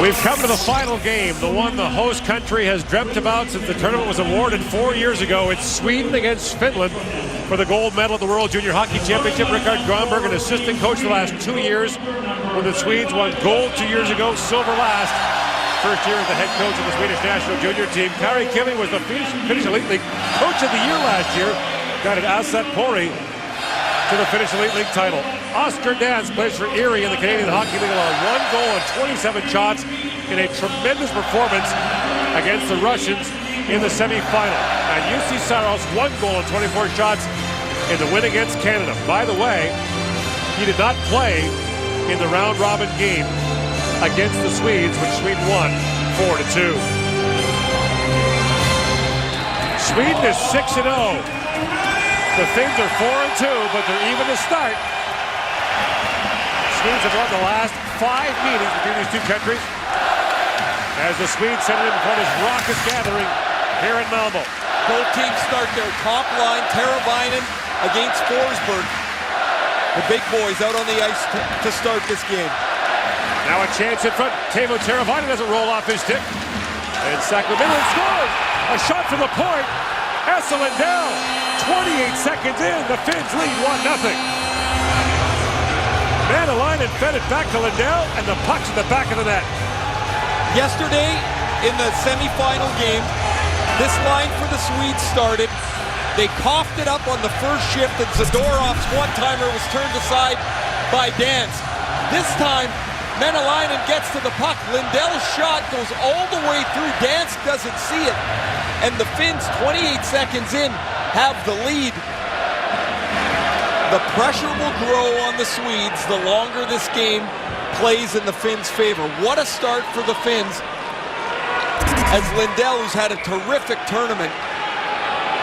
We've come to the final game, the one the host country has dreamt about since the tournament was awarded 4 years ago. It's Sweden against Finland for the gold medal at the World Junior Hockey Championship. Rickard Gronberg, an assistant coach the last 2 years, when the Swedes won gold 2 years ago, silver last. First year as the head coach of the Swedish national junior team. Kari Killing was the Finnish Elite League Coach of the Year last year. Guided Asat Pori to the Finnish Elite League title. Oscar Dance plays for Erie in the Canadian Hockey League, allowed 1 goal and 27 shots in a tremendous performance against the Russians in the semifinal. And UC Saros, 1 goal and 24 shots in the win against Canada. By the way, he did not play in the round-robin game against the Swedes, which Sweden won 4-2. Sweden is 6-0. The Finns are 4-2, but they're even to start. Swedes have won the last 5 meetings between these two countries, as the Swedes send it in front of this raucous gathering here in Malmo. Both teams start their top line. Teravainen against Forsberg. The big boys out on the ice to start this game. Now a chance in front. Teuvo Teravainen doesn't roll off his stick. And Sacramento scores! A shot from the point. Esa Lindell, 28 seconds in. The Finns lead 1-0. Manalainen fed it back to Lindell, and the puck's in the back of the net. Yesterday, in the semifinal game, this line for the Swedes started. They coughed it up on the first shift, and Zadorov's one-timer was turned aside by Dance. This time, Manalainen gets to the puck. Lindell's shot goes all the way through. Dance doesn't see it. And the Finns, 28 seconds in, have the lead. The pressure will grow on the Swedes the longer this game plays in the Finns' favor. What a start for the Finns. As Lindell, who's had a terrific tournament,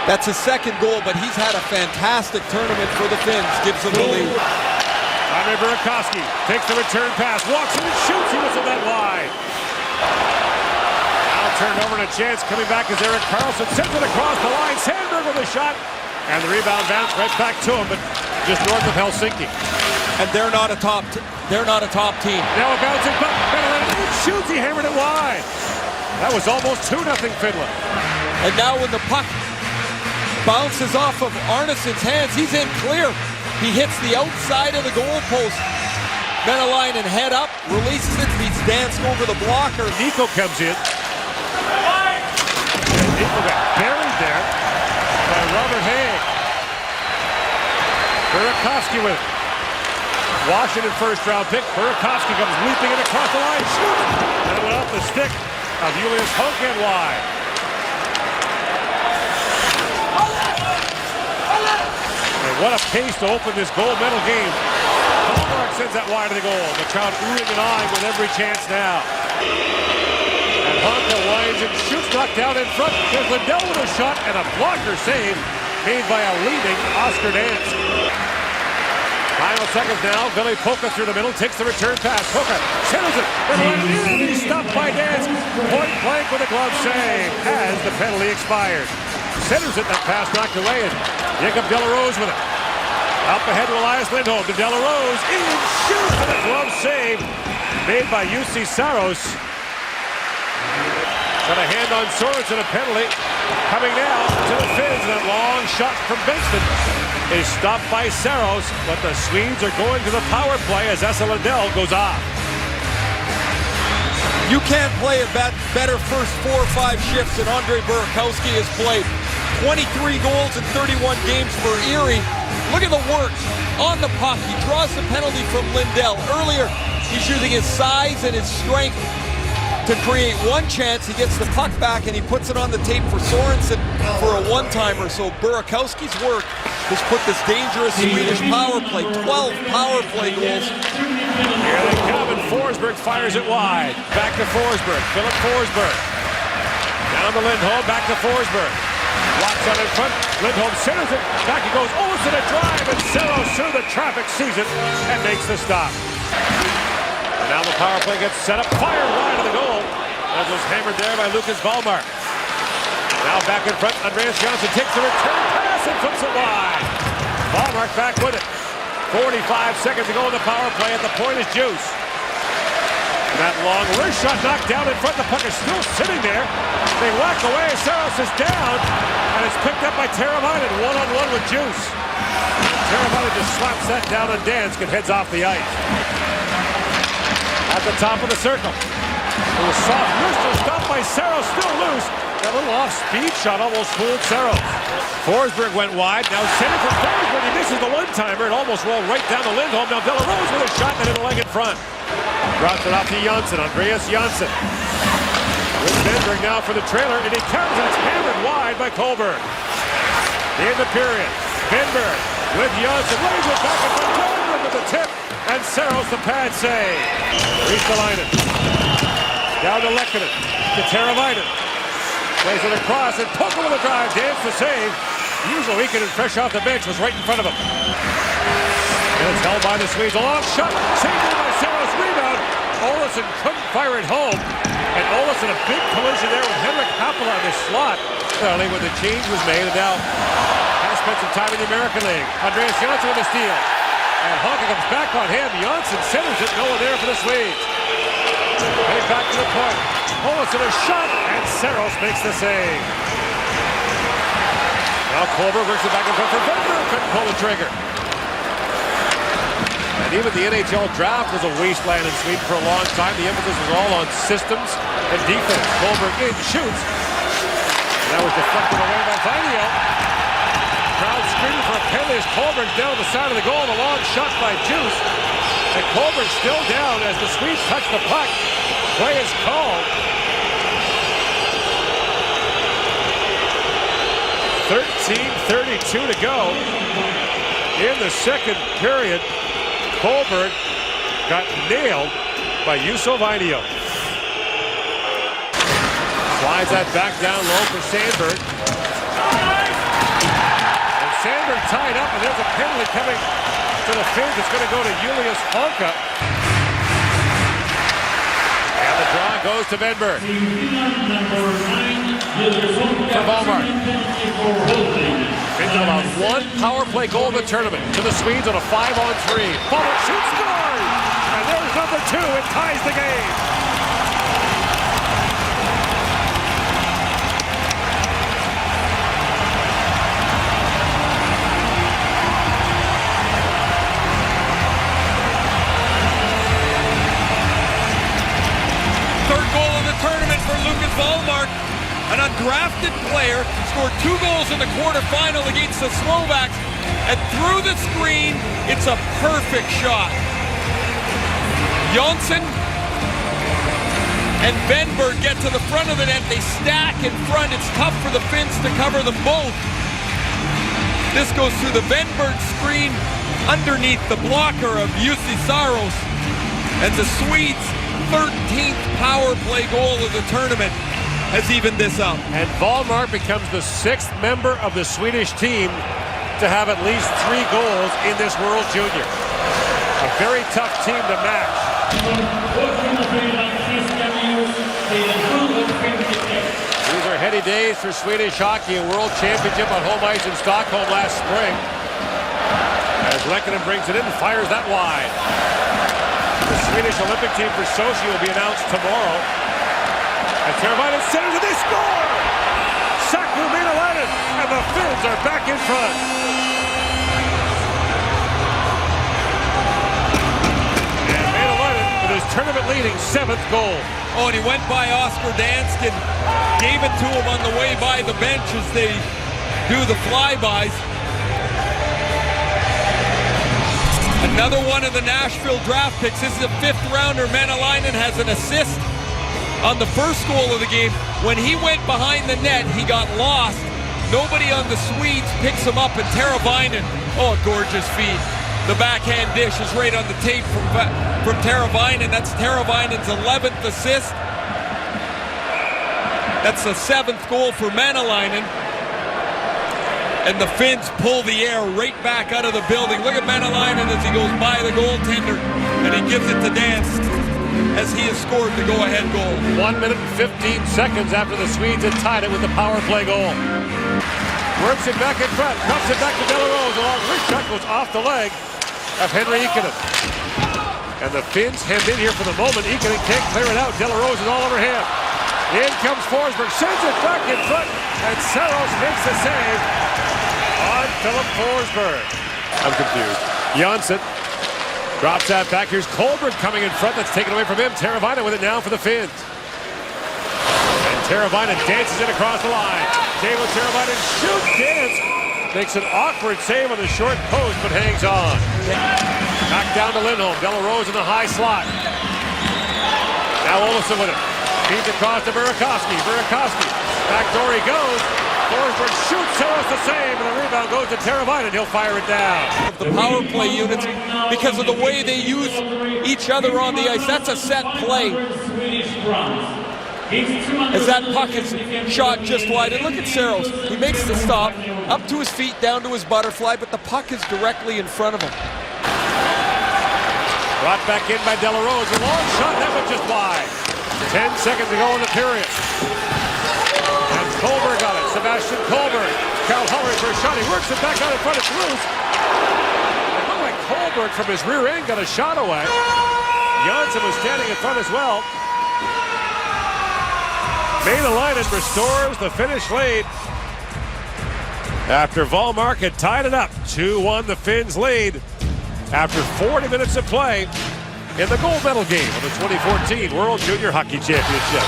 that's his second goal, but he's had a fantastic tournament for the Finns, gives them the lead. Andre Burakovsky takes the return pass, walks in and shoots. He whistled that wide. Now turned over and a chance coming back as Erik Karlsson sends it across the line. Sandberg with a shot, and the rebound bounced right back to him, but just north of Helsinki. And they're not a top team. Now a bouncing puck. Manalainen shoots. He hammered it wide. That was almost 2-0 Finland. And now when the puck bounces off of Arneson's hands, he's in clear. He hits the outside of the goalpost. Manalainen head up, releases it, beats Dansk over the blocker. Nico comes in. And Nico got buried there by Robert Haig. Burakovsky with it. Washington first-round pick. Burakovsky comes leaping in across the line. Shoots! And it went off the stick of Julius Hogan wide. What a pace to open this gold medal game. Hallmark sends that wide of the goal. The crowd oohing and eyeing with every chance now. And Honka winds and shoots, knocked down in front. There's Lindell with a shot and a blocker save made by a leading Oscar Dance. Final seconds now. Billy Polka through the middle, takes the return pass. Polka centers it. He's stopped by Dance. Point blank with a glove save as the penalty expired. Centers it, that pass knocked away, and Jacob De La Rose with it. Up ahead to Elias Lindholm, to De La Rose, in, shoots, and a glove save made by UC Saros. Got a hand on Sorensen, a penalty. Coming now to the Finns, and that long shot from Benston is stopped by Saros, but the Swedes are going to the power play as Esa Lindell goes off. You can't play a better first 4 or 5 shifts than Andre Burakovsky has played. 23 goals in 31 games for Erie. Look at the work on the puck. He draws the penalty from Lindell. Earlier, he's using his size and his strength to create one chance. He gets the puck back and he puts it on the tape for Sorensen for a one-timer. So Burakovsky's work has put this dangerous Swedish power play. 12 power play goals. Here they come, and Forsberg fires it wide. Back to Forsberg. Philip Forsberg. Down to Lindholm, back to Forsberg. Walks out in front. Lindholm centers it. Back he goes. Oh, it's in a drive, and Saros through the traffic sees it and makes the stop. And now the power play gets set up. Fired wide of the goal. As was hammered there by Lucas Wallmark. Now back in front. Andreas Johnson takes the return pass and flips it wide. Wallmark back with it. 45 seconds to go in the power play, and the point is juice. That long wrist shot knocked down in front. The puck is still sitting there. They whack away. Saros is down, and it's picked up by Teravainen. One-on-one with Juice. Teravainen just slaps that down on Dansk and heads off the ice. At the top of the circle. It was soft wrist stopped by Saros, still loose. That little off-speed shot almost fooled Saros. Forsberg went wide. Now center for Forsberg. He misses the one-timer. It almost rolled right down to Lindholm. Now Delarose with a shot and hit a leg in front. Drops it off to Janssen. Andreas Janssen. With Benberg now for the trailer, and he counts, and it's hammered wide by Colberg. In the period, Benberg with Janssen. Lays it back in front. Colberg with the tip, and Saros the pad save. Ristolainen. Down to Lehkonen. To Teravainen. Plays it across, and Poker with a drive. Dance the save. Usually Lehkonen, fresh off the bench, was right in front of him. And it's held by the Swedes. A long shot. Saved by Saros. Rebound. Olsson couldn't fire it home. And Olsson, a big collision there with Henrik Haapala on the slot. Early when the change was made, and now has spent some time in the American League. Andreas Janssen with a steal. And Honka comes back on him. Janssen centers it. No one there for the Swedes. Heading back to the point. Olsson a shot, and Saros makes the save. Now Colberg works it back in front for Benberg. Couldn't pull the trigger. And even the NHL draft was a wasteland in Sweden for a long time. The emphasis was all on systems and defense. Colberg in, shoots. And that was deflected away by Vainio. Crowd screaming for a penalty as Colberg down the side of the goal. A long shot by Juice. And Colberg still down as the Swedes touch the puck. Play is called. 13:32 to go in the second period. Colberg got nailed by Juuso Vainio. Slides that back down low for Sandberg. And Sandberg tied up, and there's a penalty coming to the Finns. It's going to go to Julius Honka. And the draw goes to Benberg. For Volmar. Finns allowed one power play goal in the tournament to the Swedes on a 5-on-3. Ball shoots, scores! And there's number 2. It ties the game. Third goal of the tournament for Lucas Volmar. An undrafted player scored 2 goals in the quarterfinal against the Slovaks, and through the screen, it's a perfect shot. Janssen and Benberg get to the front of the net. They stack in front. It's tough for the Finns to cover them both. This goes through the Benberg screen underneath the blocker of Jussi Saros, and the Swedes' 13th power play goal of the tournament has evened this up. And Volmar becomes the 6th member of the Swedish team to have at least 3 goals in this World Junior. A very tough team to match. These are heady days for Swedish hockey. A World Championship on home ice in Stockholm last spring. As Lehkonen brings it in and fires that wide. The Swedish Olympic team for Sochi will be announced tomorrow. And Teravainen centers and they score! Saku Maenalainen, and the Finns are back in front. And Maenalainen with his tournament-leading 7th goal. Oh, and he went by Oscar Dansk and gave it to him on the way by the bench as they do the flybys. Another one of the Nashville draft picks. This is a 5th rounder. Maenalainen has an assist on the first goal of the game. When he went behind the net, he got lost. Nobody on the Swedes picks him up, and Teravainen, oh, a gorgeous feed. The backhand dish is right on the tape from Teravainen. That's Teravainen's 11th assist. That's the 7th goal for Maenalainen. And the Finns pull the air right back out of the building. Look at Maenalainen as he goes by the goaltender, and he gives it to Dansk as he has scored the go-ahead goal. 1 minute and 15 seconds after the Swedes had tied it with the power play goal. Works it back in front, cuts it back to Delarose. A long wrist shot goes off the leg of Henri Ikonen. And the Finns hemmed in here for the moment. Ikonen can't clear it out. De La Rose is all over him. In comes Forsberg, sends it back in front, and Saros makes the save on Philip Forsberg. I'm confused. Janssen drops that back. Here's Colbert coming in front. That's taken away from him. Teravainen with it now for the Finns. And Teravainen dances it across the line. Teuvo Teravainen shoots, dance. Makes an awkward save on the short post, but hangs on. Back down to Lindholm. De La Rose in the high slot. Now Olofsson with it. Feeds across to Burakovsky. Burakovsky. Back door he goes. Forsberg shoots. Saros the save. And the rebound goes to Teravainen. He'll fire it down. The power play units, because of the way they use each other on the ice. That's a set play. As that puck is shot just wide. And look at Saros. He makes the stop. Up to his feet, down to his butterfly. But the puck is directly in front of him. Brought back in by De La Rose. A long shot. That was just wide. 10 seconds to go in the period. And Colbert got it. Sebastian Colbert. Carl Hulley for a shot. He works it back out in front. It's loose. It looked like Colbert from his rear end got a shot away. Janssen was standing in front as well. Maenalainen restores the Finnish lead. After Wallmark had tied it up. 2-1 the Finns lead. After 40 minutes of play in the gold medal game of the 2014 World Junior Hockey Championship.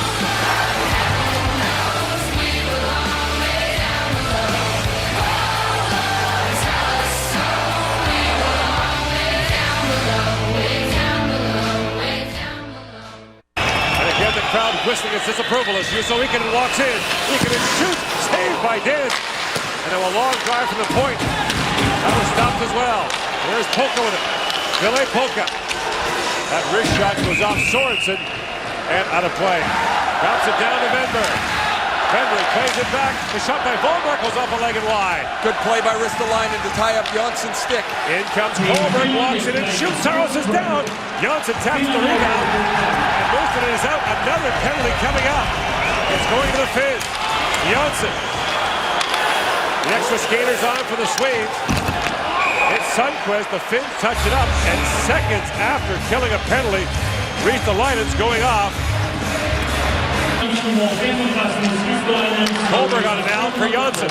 And again, the crowd whistling its disapproval as Juuso Ikonen walks in. Ikonen shoots, saved by Dance. And now a long drive from the point. That was stopped as well. There's Polka with it. Ville Polka. That wrist shot goes off Sorensen and out of play. Drops it down to Wennberg. Wennberg plays it back. The shot by Wallmark goes off a leg and wide. Good play by Ristolainen to tie up Jansson's stick. In comes Colbert, walks in and shoots. Saros is down. Janssen taps the rebound. And Mustonen is out. Another penalty coming up. It's going to the Finns. Janssen. The extra skaters on for the Swedes. It's Sundqvist. The Finns touch it up, and seconds after killing a penalty, Ristolainen's going off. Colbert got it now for Janssen.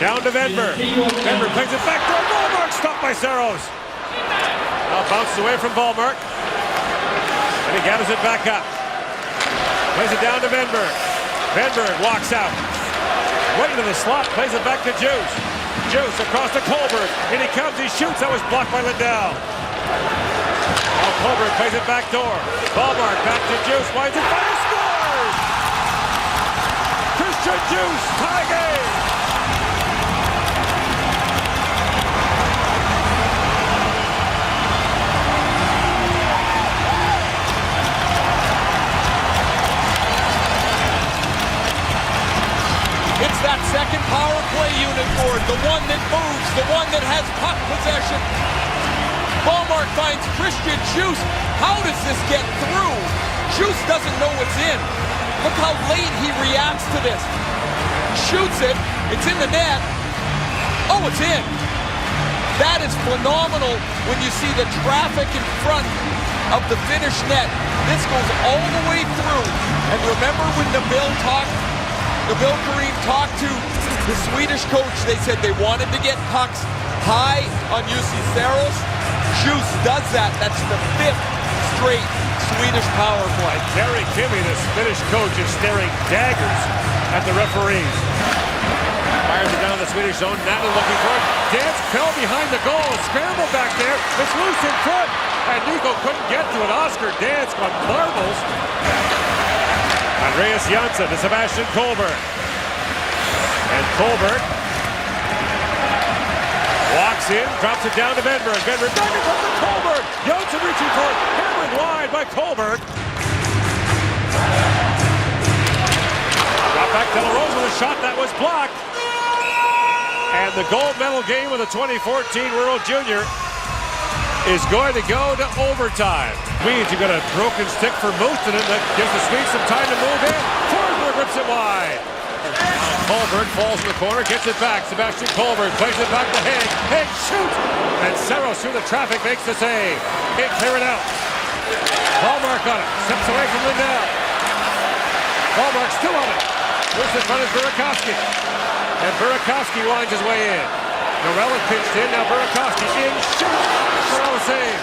Down to Wennberg. Wennberg plays it back to Wallmark, stopped by Saros. Now bounces away from Wallmark. And he gathers it back up. Plays it down to Wennberg. Wennberg walks out. Right into the slot, plays it back to Juice. Juice across to Colbert. In he comes, he shoots. That was blocked by Lindell. Now Colbert plays it back door. Wallmark back to Juice. Winds it fire, scores! Christian Juice, tie game! It's that second power play unit for it, the one that moves, the one that has puck possession. Wallmark finds Christian Juice. How does this get through? Juice doesn't know what's in. Look how late he reacts to this. Shoots it, it's in the net. Oh, it's in. That is phenomenal when you see the traffic in front of the Finnish net. This goes all the way through. And remember when Nabil Karim talked to the Swedish coach, they said they wanted to get pucks high on Jussi Saros. Juice does that. That's the 5th straight Swedish power play. Terry Kimmy, the Finnish coach, is staring daggers at the referees. Fires it down the Swedish zone. Natlin looking for it. Dance fell behind the goal. Scramble back there. It's loose in front. And Nico couldn't get to it. Oscar Dance on marbles. Andreas Janssen to Sebastian Colbert. And Colbert walks in, drops it down to Wennberg. Wennberg back in front of Colbert. Janssen reaching for it. Hammered wide by Colbert. Drop back to La Rose with a shot that was blocked. And the gold medal game of the 2014 World Junior is going to go to overtime. Swedes, you got a broken stick for Mustonen that gives the Swedes some time to move in. Forsberg rips it wide. Colberg falls in the corner, gets it back. Sebastian Colberg plays it back to Haig. Haig shoots! And Saros through the traffic makes the save. Haig clear it out. Hallmark on it. Steps away from Lindell. Hallmark still on it. Loose in front is Burakovsky. And Burakovsky winds his way in. Norella pitched in. Now Burakovsky in. Shoots! Saros save.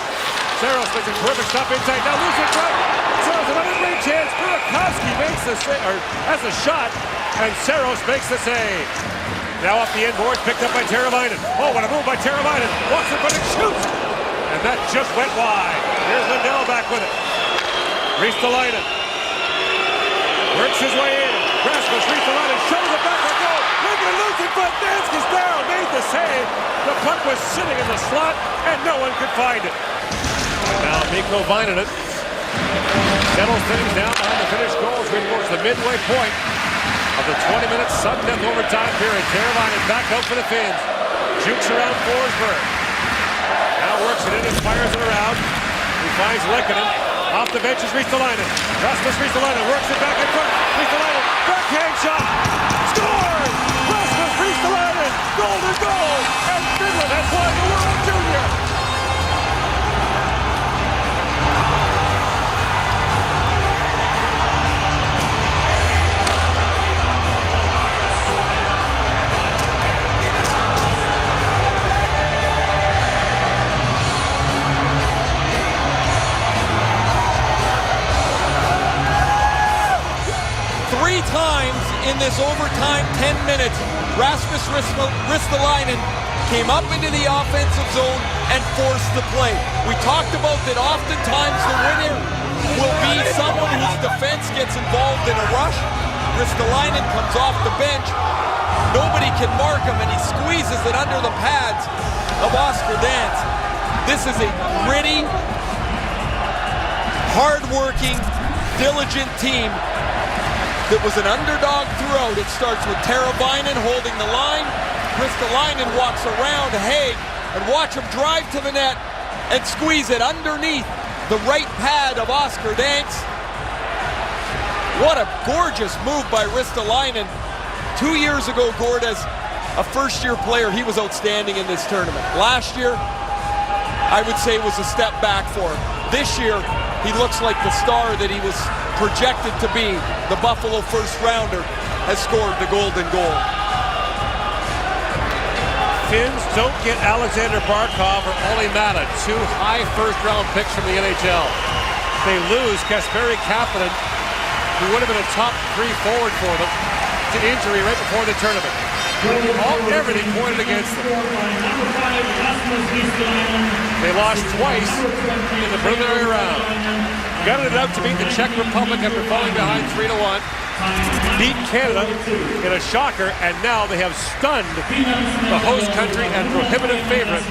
Saros makes a perfect stop inside. Now loose in front. Saros another great chance. Burakovsky makes the save, or has a shot. And Saros makes the save. Now off the inboard, picked up by Teravainen. Oh, what a move by Teravainen. Walks in front and shoots. And that just went wide. Here's Lindell back with it. Ristolainen works his way in. Rasmus Ristolainen shows it back for goal. Making it loose in front. Danskis down. Made the save. The puck was sitting in the slot, and no one could find it. Now Mikko Vaininen settles things down behind the Finnish goals towards the midway point of the 20-minute sudden death overtime period. Teravainen back out for the Finns. Jukes around Forsberg. Now works it in and fires it around. He finds Lehkonen. Off the bench is Ristolainen. Rasmus Ristolainen works it back in front. Ristolainen, backhand shot. Scores! Rasmus Ristolainen, golden goal! And Finland has won the World Junior! Three times in this overtime 10 minutes, Rasmus Ristolainen came up into the offensive zone and forced the play. We talked about that oftentimes the winner will be someone whose defense gets involved in a rush. Ristolainen comes off the bench. Nobody can mark him, and he squeezes it under the pads of Oscar Dansk. This is a gritty, hard-working, diligent team that was an underdog throughout. It starts with Teravainen holding the line. Ristolainen walks around Haig, and watch him drive to the net and squeeze it underneath the right pad of Oscar Dansk. What a gorgeous move by Ristolainen. 2 years ago, Gord, as a first-year player, he was outstanding in this tournament. Last year, I would say was a step back for him. This year, he looks like the star that he was projected to be. The Buffalo first-rounder has scored the golden goal. Finns don't get Alexander Barkov or Olli Määttä, two high first-round picks from the NHL. They lose Kasperi Kapanen, who would have been a top 3 forward for them, to injury right before the tournament. Everything pointed against them. They lost twice in the preliminary round. Gutted it out to beat the Czech Republic after falling behind 3-1. Beat Canada in a shocker, and now they have stunned the host country and prohibitive favorite.